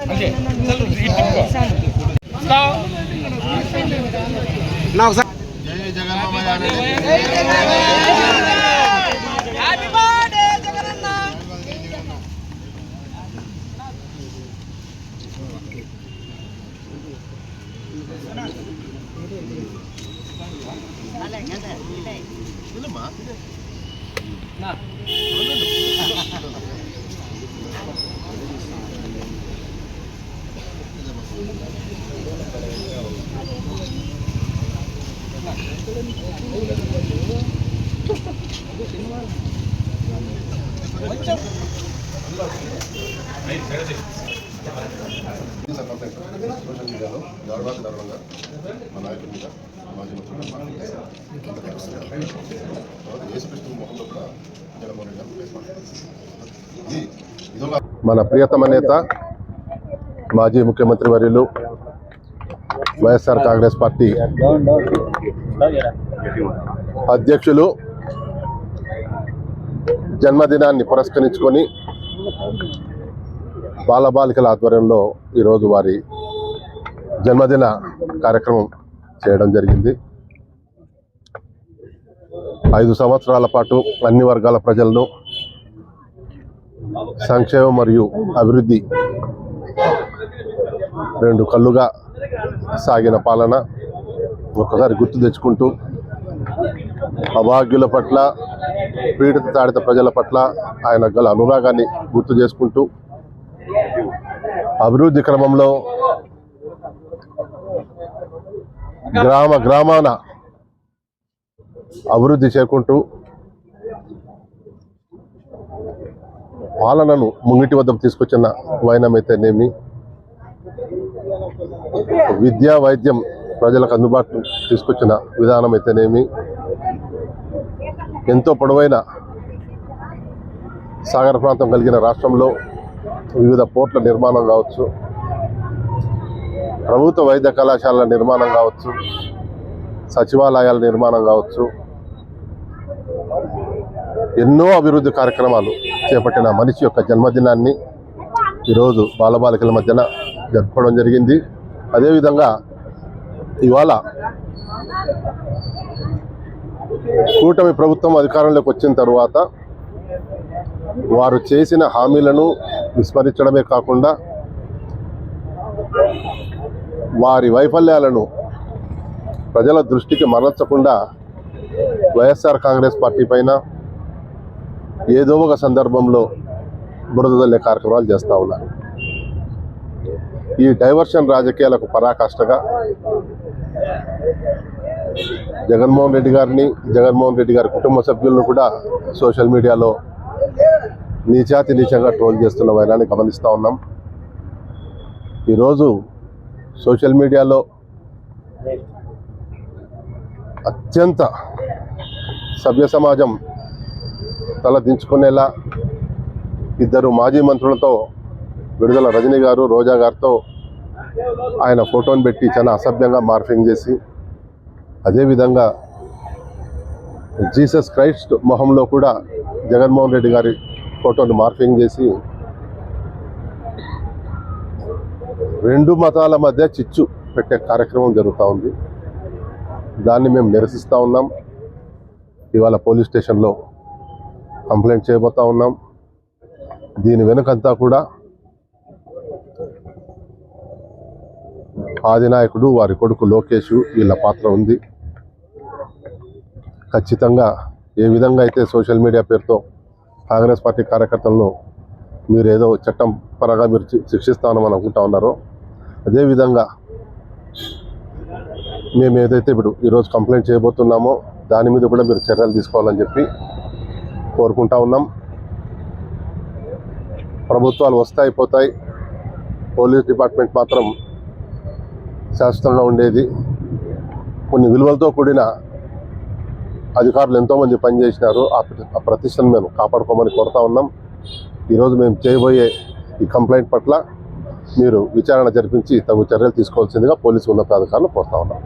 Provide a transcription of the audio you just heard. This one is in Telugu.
సోషల్ మీడియాలో దారుణంగా మా నాయకుడి మీద మాజీ మంత్రులు యేసుక్రీస్తు మొహంలో కూడా జగన్మోహన్ రెడ్డి మన ప్రియతమ నేత మాజీ ముఖ్యమంత్రి వర్యులు వైఎస్ఆర్ కాంగ్రెస్ పార్టీ అధ్యక్షులు జన్మదినాన్ని పురస్కరించుకొని బాలబాలికల ఆధ్వర్యంలో ఈరోజు వారి జన్మదిన కార్యక్రమం చేయడం జరిగింది. 5 సంవత్సరాల పాటు అన్ని వర్గాల ప్రజలను సంక్షేమం మరియు అభివృద్ధి రెండు కళ్ళుగా సాగిన పాలన ఒకసారి గుర్తు తెచ్చుకుంటూ అభాగ్యుల పట్ల పీడిత తాడిత ప్రజల పట్ల ఆయన గల అనురాగాన్ని గుర్తు చేసుకుంటూ అభివృద్ధి క్రమంలో గ్రామాన అభివృద్ధి చేకుంటూ పాలనను ముంగిటి వద్దకు తీసుకొచ్చిన వైనమైతేనేమి, విద్యా వైద్యం ప్రజలకు అందుబాటు తీసుకొచ్చిన విధానం అయితేనేమి, ఎంతో పొడవైన సాగర ప్రాంతం కలిగిన రాష్ట్రంలో వివిధ పోర్ట్ల నిర్మాణం కావచ్చు, ప్రభుత్వ వైద్య కళాశాలల నిర్మాణం కావచ్చు, సచివాలయాల నిర్మాణం కావచ్చు, ఎన్నో అభివృద్ధి కార్యక్రమాలు చేపట్టిన మనిషి యొక్క జన్మదినాన్ని ఈరోజు బాలబాలికల మధ్యన జరుపుకోవడం జరిగింది. అదేవిధంగా ఇవాళ కూటమి ప్రభుత్వం అధికారంలోకి వచ్చిన తర్వాత వారు చేసిన హామీలను విస్మరించడమే కాకుండా వారి వైఫల్యాలను ప్రజల దృష్టికి మరల్చకుండా వైఎస్ఆర్ కాంగ్రెస్ పార్టీ పైన ఏదో ఒక సందర్భంలో బురద జల్లే కార్యక్రమాలు చేస్తూ ఉన్నారు. ఈ డైవర్షన్ రాజకీయాలకు పరాకాష్ఠగా జగన్మోహన్ రెడ్డి గారిని, జగన్మోహన్ రెడ్డి గారి కుటుంబ సభ్యులను కూడా సోషల్ మీడియాలో నీచంగా ట్రోల్ చేస్తున్న వైనాన్ని గమనిస్తూ ఉన్నాం. ఈరోజు సోషల్ మీడియాలో అత్యంత సభ్య సమాజం తల దించుకునేలా ఇద్దరు మాజీ మంత్రులతో విడుదల రజనీ గారు, రోజా గారితో ఆయన ఫోటోను పెట్టి చాలా అసభ్యంగా మార్ఫింగ్ చేసి, అదేవిధంగా జీసస్ క్రైస్ట్ మొహంలో కూడా జగన్మోహన్ రెడ్డి గారి ఫోటోను మార్ఫింగ్ చేసి రెండు మతాల మధ్య చిచ్చు పెట్టే కార్యక్రమం జరుగుతూ ఉంది. దాన్ని మేము నిరసిస్తూ ఉన్నాం. ఇవాళ పోలీస్ స్టేషన్లో కంప్లైంట్ చేయబోతూ ఉన్నాం. దీని వెనుకంతా కూడా ఆదినాయకుడు, వారి కొడుకు లోకేష్ వీళ్ళ పాత్ర ఉంది. ఖచ్చితంగా ఏ విధంగా అయితే సోషల్ మీడియా పేరుతో కాంగ్రెస్ పార్టీ కార్యకర్తలను మీరు ఏదో చట్టం పరంగా మీరు శిక్షిస్తామని అనుకుంటా ఉన్నారో, అదేవిధంగా మేము ఏదైతే ఇప్పుడు ఈరోజు కంప్లైంట్ చేయబోతున్నామో దాని మీద కూడా మీరు చర్యలు తీసుకోవాలని చెప్పి కోరుకుంటా ఉన్నాం. ప్రభుత్వాలు వస్తాయి పోతాయి, పోలీస్ డిపార్ట్మెంట్ మాత్రం శాశ్వతంగా ఉండేది. కొన్ని విలువలతో కూడిన అధికారులు ఎంతోమంది పనిచేసినారు. ఆ ప్రతిష్టను మేము కాపాడుకోమని కోరుతా ఉన్నాం. ఈరోజు మేము చేయబోయే ఈ కంప్లైంట్ పట్ల మీరు విచారణ జరిపించి తగు చర్యలు తీసుకోవాల్సిందిగా పోలీసు ఉన్నతాధికారులు కోరుతా ఉన్నాం.